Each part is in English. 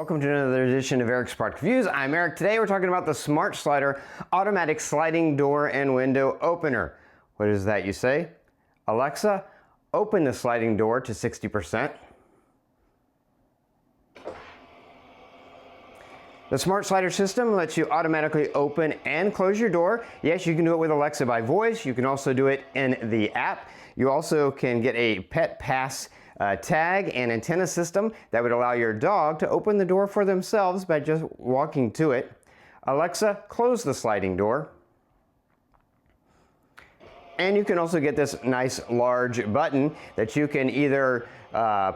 Welcome to another edition of Eric's Product Reviews. I'm Eric. Today we're talking about the SmartSlydr automatic sliding door and window opener. What is that, you say? Alexa, open the sliding door to 60%. The SmartSlydr system lets you automatically open and close your door. Yes, you can do it with Alexa by voice. You can also do it in the app. You also can get a pet pass tag and antenna system that would allow your dog to open the door for themselves by just walking to it. Alexa, close the sliding door. And you can also get this nice large button that you can either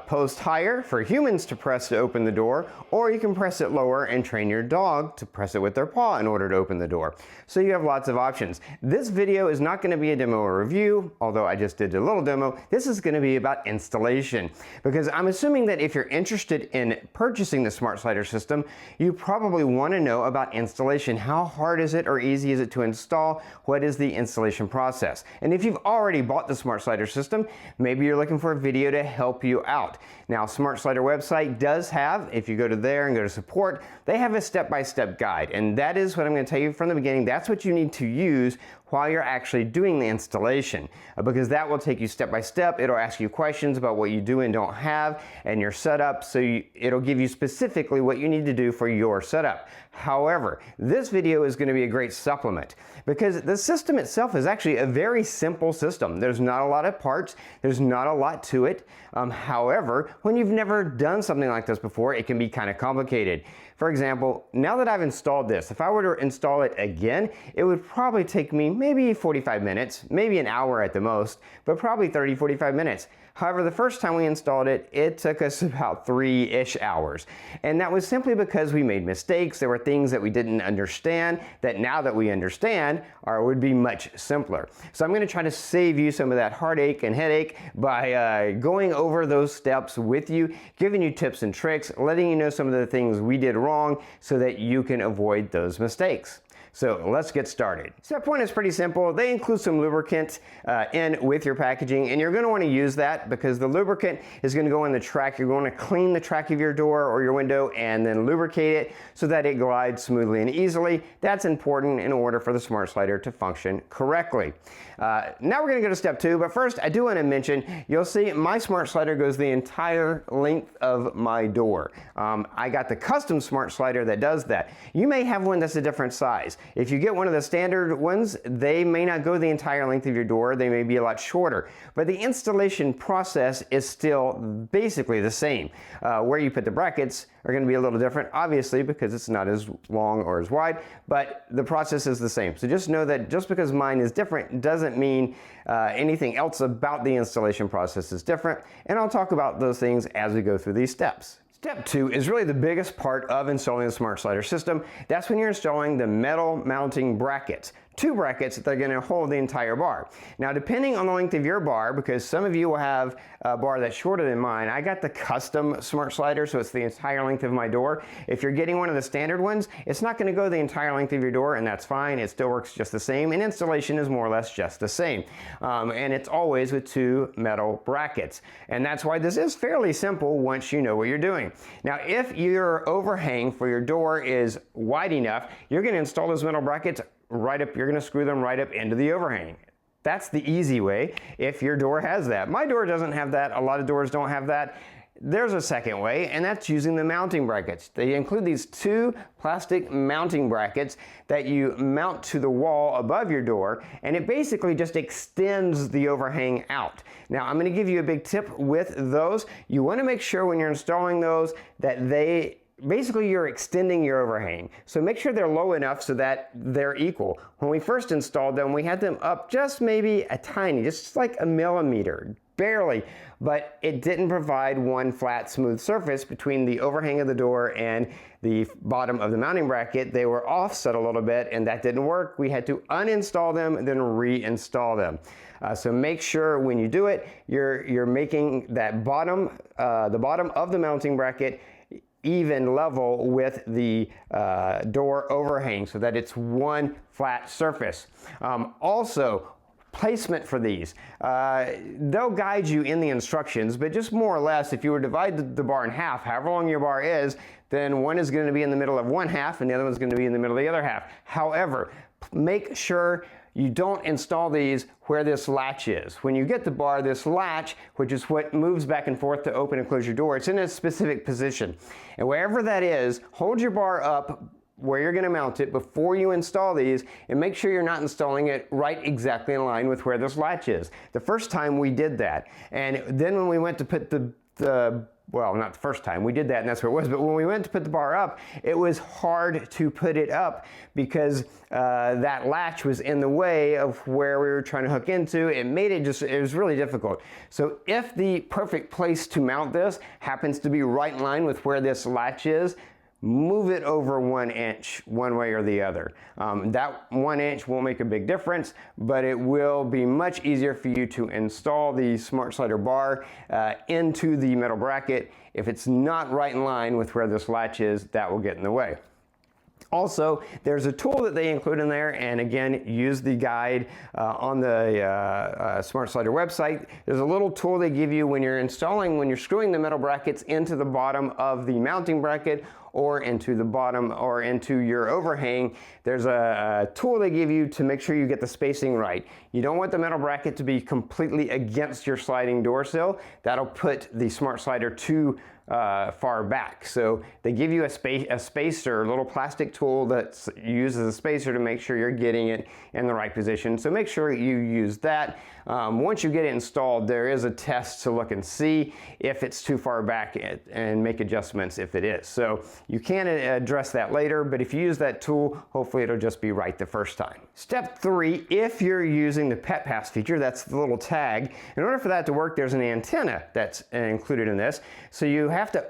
post higher for humans to press to open the door, or you can press it lower and train your dog to press it with their paw in order to open the door. So you have lots of options. This video is not going to be a demo or review, although I just did a little demo. This is going to be about installation, because I'm assuming that if you're interested in purchasing the SmartSlydr system, you probably want to know about installation. How hard is it or easy is it to install? What is the installation process? And if you've already bought the SmartSlydr system, maybe you're looking for a video to help you out. Now, SmartSlydr website does have, if you go to there and go to support, they have a step-by-step guide, and that is what I'm going to tell you from the beginning. That's what you need to use while you're actually doing the installation, because that will take you step by step. It'll ask you questions about what you do and don't have and your setup, so it'll give you specifically what you need to do for your setup. However, this video is going to be a great supplement, because the system itself is actually a very simple system. There's not a lot of parts, there's not a lot to it. However, when you've never done something like this before, it can be kind of complicated. For example, now that I've installed this, if I were to install it again, it would probably take me maybe 45 minutes, maybe an hour at the most, but probably 30-45 minutes. However, the first time we installed it, it took us about 3-ish hours. And that was simply because we made mistakes. There were things that we didn't understand that now that we understand would be much simpler. So I'm going to try to save you some of that heartache and headache by going over those steps with you, giving you tips and tricks, letting you know some of the things we did wrong so that you can avoid those mistakes. So let's get started. Step one is pretty simple. They include some lubricant in with your packaging, and you're going to want to use that because the lubricant is going to go in the track. You're going to clean the track of your door or your window and then lubricate it so that it glides smoothly and easily. That's important in order for the SmartSlydr to function correctly. Now we're going to go to step two, but first I do want to mention, you'll see my SmartSlydr goes the entire length of my door. I got the custom SmartSlydr that does that. You may have one that's a different size. If you get one of the standard ones, they may not go the entire length of your door. They may be a lot shorter, but the installation process is still basically the same. Where you put the brackets are going to be a little different, obviously, because it's not as long or as wide, but the process is the same. So just know that just because mine is different doesn't mean anything else about the installation process is different, and I'll talk about those things as we go through these steps. Step two is really the biggest part of installing the SmartSlydr system. That's when you're installing the metal mounting brackets. 2 brackets that are going to hold the entire bar. Now, depending on the length of your bar, because some of you will have a bar that's shorter than mine, I got the custom SmartSlydr, so it's the entire length of my door. If you're getting one of the standard ones, it's not going to go the entire length of your door, and that's fine. It still works just the same, and installation is more or less just the same. And it's always with 2 metal brackets. And that's why this is fairly simple once you know what you're doing. Now, if your overhang for your door is wide enough, you're going to install those metal brackets right up. You're going to screw them right up into the overhang. That's the easy way if your door has that. My door doesn't have that. A lot of doors don't have that. There's a second way, and that's using the mounting brackets. They include these 2 plastic mounting brackets that you mount to the wall above your door, and it basically just extends the overhang out. Now, I'm going to give you a big tip with those. You want to make sure when you're installing those that basically you're extending your overhang. So make sure they're low enough so that they're equal. When we first installed them, we had them up just maybe a tiny, just like a millimeter, barely, but it didn't provide one flat, smooth surface between the overhang of the door and the bottom of the mounting bracket. They were offset a little bit, and that didn't work. We had to uninstall them and then reinstall them. So make sure when you do it, you're making that bottom, the bottom of the mounting bracket even level with the door overhang so that it's one flat surface. Also, placement for these. They'll guide you in the instructions, but just more or less, if you were to divide the bar in half, however long your bar is, then one is going to be in the middle of one half and the other one's going to be in the middle of the other half. However, make sure you don't install these where this latch is. When you get the bar, this latch, which is what moves back and forth to open and close your door, it's in a specific position. And wherever that is, hold your bar up where you're going to mount it before you install these, and make sure you're not installing it right exactly in line with where this latch is. The first time we did that, and then when we went to put well, not the first time, we did that and that's where it was, but when we went to put the bar up, it was hard to put it up because that latch was in the way of where we were trying to hook into. It made it it was really difficult. So if the perfect place to mount this happens to be right in line with where this latch is, move it over 1 inch one way or the other. That 1 inch won't make a big difference, but it will be much easier for you to install the SmartSlydr bar into the metal bracket. If it's not right in line with where this latch is, that will get in the way. Also, there's a tool that they include in there, and again, use the guide on the SmartSlydr website. There's a little tool they give you when you're screwing the metal brackets into the bottom of the mounting bracket or into the bottom or into your overhang. There's a tool they give you to make sure you get the spacing right. You don't want the metal bracket to be completely against your sliding door sill. That'll put the SmartSlydr too far back. So they give you a spacer, a little plastic tool that's used as a spacer to make sure you're getting it in the right position. So make sure you use that. Once you get it installed, there is a test to look and see if it's too far back and make adjustments if it is. So you can address that later, but if you use that tool, hopefully it'll just be right the first time. Step 3, if you're using the Pet Pass feature, that's the little tag. In order for that to work, there's an antenna that's included in this. So you have to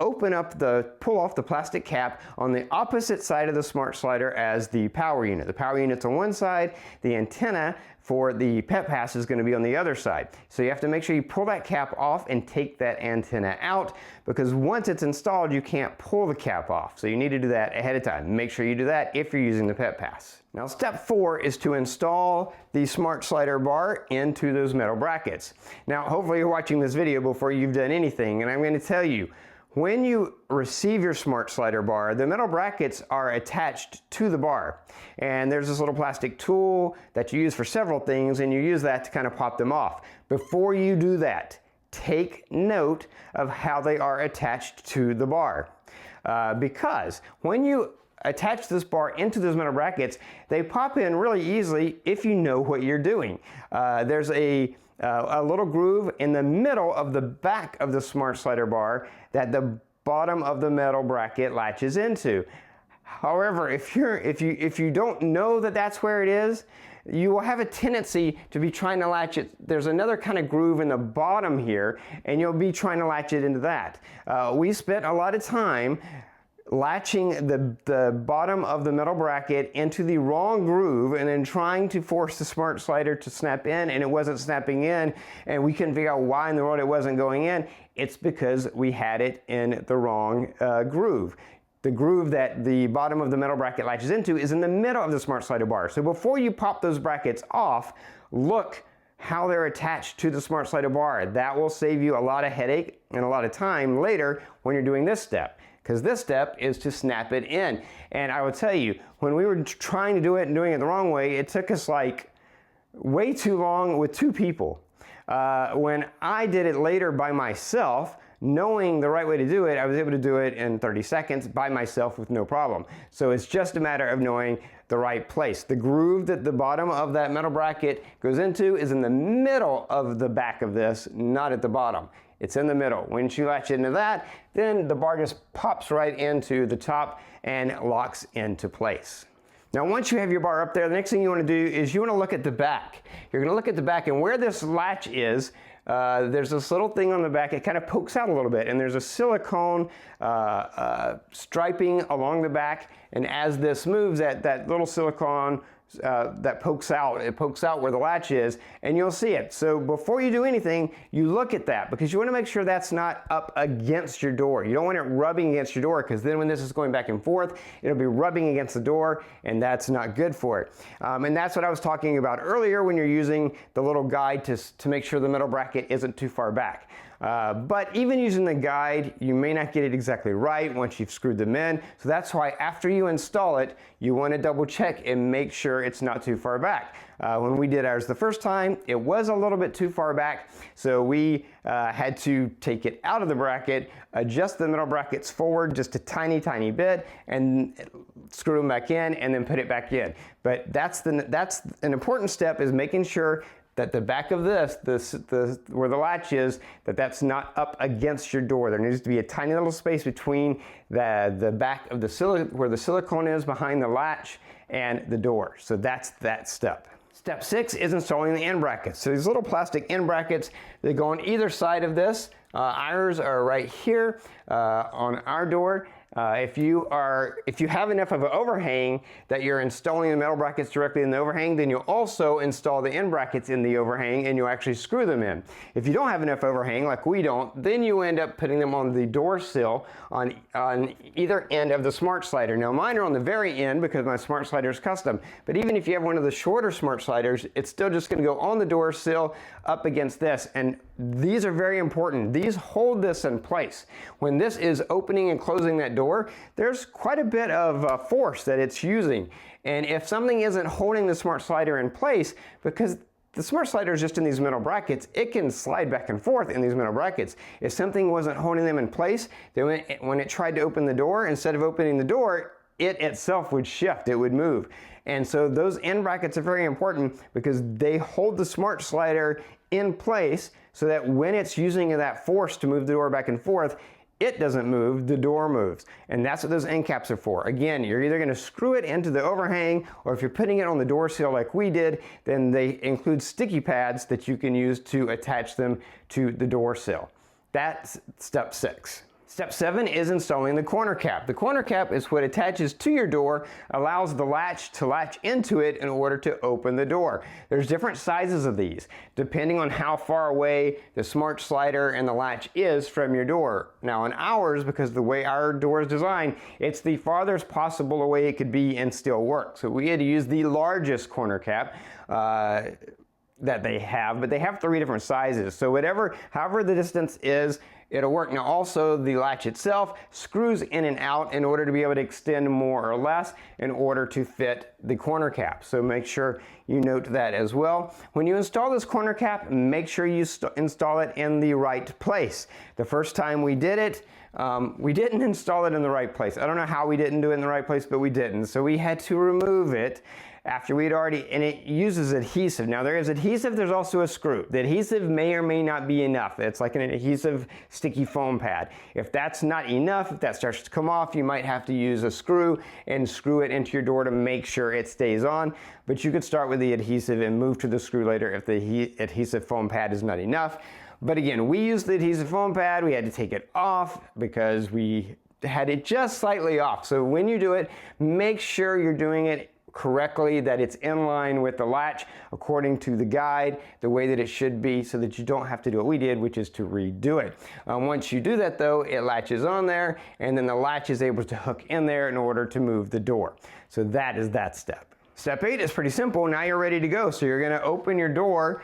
pull off the plastic cap on the opposite side of the SmartSlydr as the power unit. The power unit's on one side, the antenna for the Pet Pass is going to be on the other side. So you have to make sure you pull that cap off and take that antenna out, because once it's installed, you can't pull the cap off. So you need to do that ahead of time. Make sure you do that if you're using the Pet Pass. Now, step 4 is to install the SmartSlydr bar into those metal brackets. Now, hopefully you're watching this video before you've done anything, and I'm going to tell you, when you receive your SmartSlydr bar, the metal brackets are attached to the bar. And there's this little plastic tool that you use for several things, and you use that to kind of pop them off. Before you do that, take note of how they are attached to the bar. Because when you attach this bar into those metal brackets, they pop in really easily if you know what you're doing. There's a little groove in the middle of the back of the SmartSlydr bar that the bottom of the metal bracket latches into. However, if you don't know that that's where it is, you will have a tendency to be trying to latch it. There's another kind of groove in the bottom here, and you'll be trying to latch it into that. We spent a lot of time latching the bottom of the metal bracket into the wrong groove and then trying to force the SmartSlydr to snap in, and it wasn't snapping in, and we couldn't figure out why in the world it wasn't going in. It's because we had it in the wrong groove. The groove that the bottom of the metal bracket latches into is in the middle of the SmartSlydr bar. So before you pop those brackets off, look how they're attached to the SmartSlydr bar. That will save you a lot of headache and a lot of time later when you're doing this step, because this step is to snap it in. And I will tell you, when we were trying to do it and doing it the wrong way, it took us like way too long with 2 people. When I did it later by myself, knowing the right way to do it, I was able to do it in 30 seconds by myself with no problem. So it's just a matter of knowing the right place. The groove that the bottom of that metal bracket goes into is in the middle of the back of this, not at the bottom. It's in the middle. Once you latch into that, then the bar just pops right into the top and locks into place. Now, once you have your bar up there, the next thing you want to do is you want to look at the back. You're going to look at the back, and where this latch is, there's this little thing on the back. It kind of pokes out a little bit, and there's a silicone striping along the back, and as this moves, that little silicone that pokes out. It pokes out where the latch is, and you'll see it. So before you do anything, you look at that, because you want to make sure that's not up against your door. You don't want it rubbing against your door, because then when this is going back and forth, it'll be rubbing against the door, and that's not good for it. And that's what I was talking about earlier when you're using the little guide to make sure the middle bracket isn't too far back. But even using the guide, you may not get it exactly right once you've screwed them in. So that's why after you install it, you want to double check and make sure it's not too far back. When we did ours the first time, it was a little bit too far back. So we had to take it out of the bracket, adjust the middle brackets forward just a tiny, tiny bit, and screw them back in, and then put it back in. But that's an important step, is making sure that the back of where the latch is, that's not up against your door. There needs to be a tiny little space between the back of where the silicone is behind the latch and the door. So that's that step. Step 6 is installing the end brackets. So these little plastic end brackets, they go on either side of this. Ours are right here on our door. If you have enough of an overhang that you're installing the metal brackets directly in the overhang, then you'll also install the end brackets in the overhang, and you'll actually screw them in. If you don't have enough overhang, like we don't, then you end up putting them on the door sill on either end of the SmartSlydr. Now mine are on the very end because my SmartSlydr is custom, but even if you have one of the shorter SmartSlydrs, it's still just going to go on the door sill up against this, and these are very important. These hold this in place. When this is opening and closing that door, there's quite a bit of force that it's using. And if something isn't holding the SmartSlydr in place, because the SmartSlydr is just in these metal brackets, it can slide back and forth in these metal brackets. If something wasn't holding them in place, then when it tried to open the door, instead of opening the door, it itself would shift, it would move. And so those end brackets are very important because they hold the SmartSlydr in place so that when it's using that force to move the door back and forth, it doesn't move, the door moves. And that's what those end caps are for. Again, you're either going to screw it into the overhang, or if you're putting it on the door sill like we did, then they include sticky pads that you can use to attach them to the door sill. That's step 6. Step 7 is installing the corner cap. The corner cap is what attaches to your door, allows the latch to latch into it in order to open the door. There's different sizes of these, depending on how far away the SmartSlydr and the latch is from your door. Now on ours, because the way our door is designed, it's the farthest possible away it could be and still work. So we had to use the largest corner cap that they have, but they have 3 different sizes. So however the distance is, it'll work. Now also the latch itself screws in and out in order to be able to extend more or less in order to fit the corner cap. So make sure you note that as well. When you install this corner cap, make sure you install it in the right place. The first time we did it, we didn't install it in the right place. I don't know how we didn't do it in the right place, but we didn't. So we had to remove it after we'd already, and it uses adhesive. Now there is adhesive, there's also a screw. The adhesive may or may not be enough. It's like an adhesive sticky foam pad. If that's not enough, if that starts to come off, you might have to use a screw and screw it into your door to make sure it stays on. But you could start with the adhesive and move to the screw later if the adhesive foam pad is not enough. But again, we used the adhesive foam pad. We had to take it off because we had it just slightly off. So when you do it, make sure you're doing it correctly, that it's in line with the latch according to the guide, the way that it should be, so that you don't have to do what we did, which is to redo it. Once you do that though, it latches on there, and then the latch is able to hook in there in order to move the door. So that is that step. Step 8 is pretty simple. Now you're ready to go. So you're going to open your door.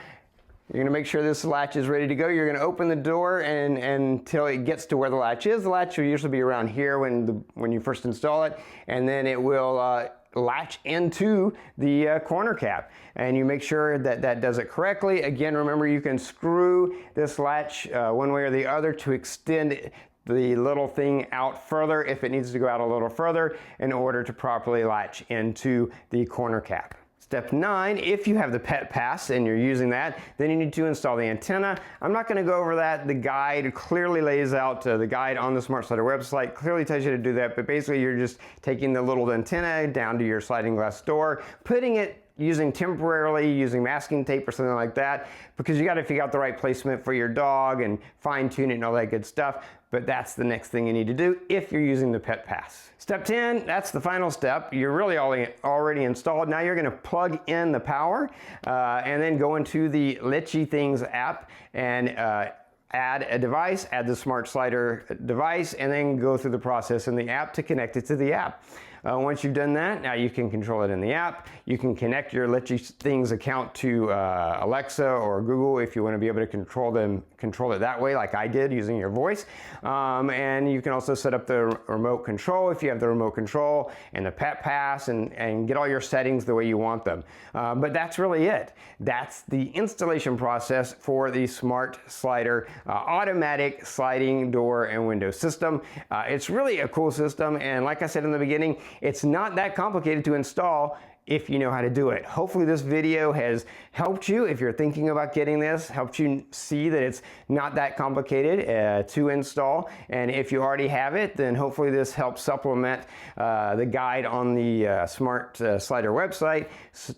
You're going to make sure this latch is ready to go. You're going to open the door until it gets to where the latch is. The latch will usually be around here when you first install it, and then it will latch into the corner cap, and you make sure that does it correctly. Again, remember, you can screw this latch one way or the other to extend the little thing out further if it needs to go out a little further in order to properly latch into the corner cap. Step 9, if you have the Pet Pass and you're using that, then you need to install the antenna. I'm not going to go over that. The guide clearly lays out, the guide on the SmartSlydr website clearly tells you to do that, but basically you're just taking the little antenna down to your sliding glass door, putting it using masking tape or something like that, because you got to figure out the right placement for your dog and fine tune it and all that good stuff. But that's the next thing you need to do if you're using the Pet Pass. Step 10, that's the final step. You're really already installed. Now you're going to plug in the power and then go into the Litchi Things app and add a device, add the SmartSlydr device, and then go through the process in the app to connect it to the app. Once you've done that, now you can control it in the app. You can connect your Litchi Things account to Alexa or Google if you want to be able to control it that way, like I did using your voice. And you can also set up the remote control if you have the remote control and the Pet Pass, and get all your settings the way you want them. But that's really it. That's the installation process for the SmartSlydr automatic sliding door and window system. It's really a cool system, and like I said in the beginning, it's not that complicated to install if you know how to do it. Hopefully this video has helped you if you're thinking about getting this, helped you see that it's not that complicated to install. And if you already have it, then hopefully this helps supplement the guide on the SmartSlydr website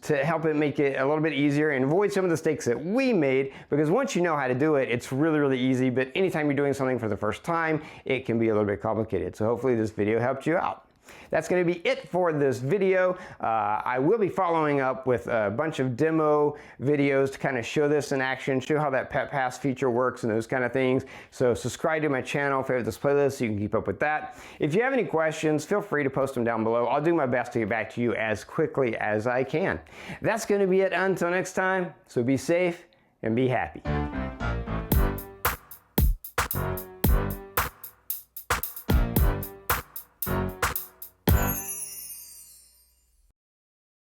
to help it make it a little bit easier and avoid some of the mistakes that we made, because once you know how to do it, it's really, really easy. But anytime you're doing something for the first time, it can be a little bit complicated. So hopefully this video helped you out. That's going to be it for this video. I will be following up with a bunch of demo videos to kind of show this in action, show how that Pet Pass feature works and those kind of things. So subscribe to my channel, favorite this playlist so you can keep up with that. If you have any questions, feel free to post them down below. I'll do my best to get back to you as quickly as I can. That's going to be it until next time. So be safe and be happy.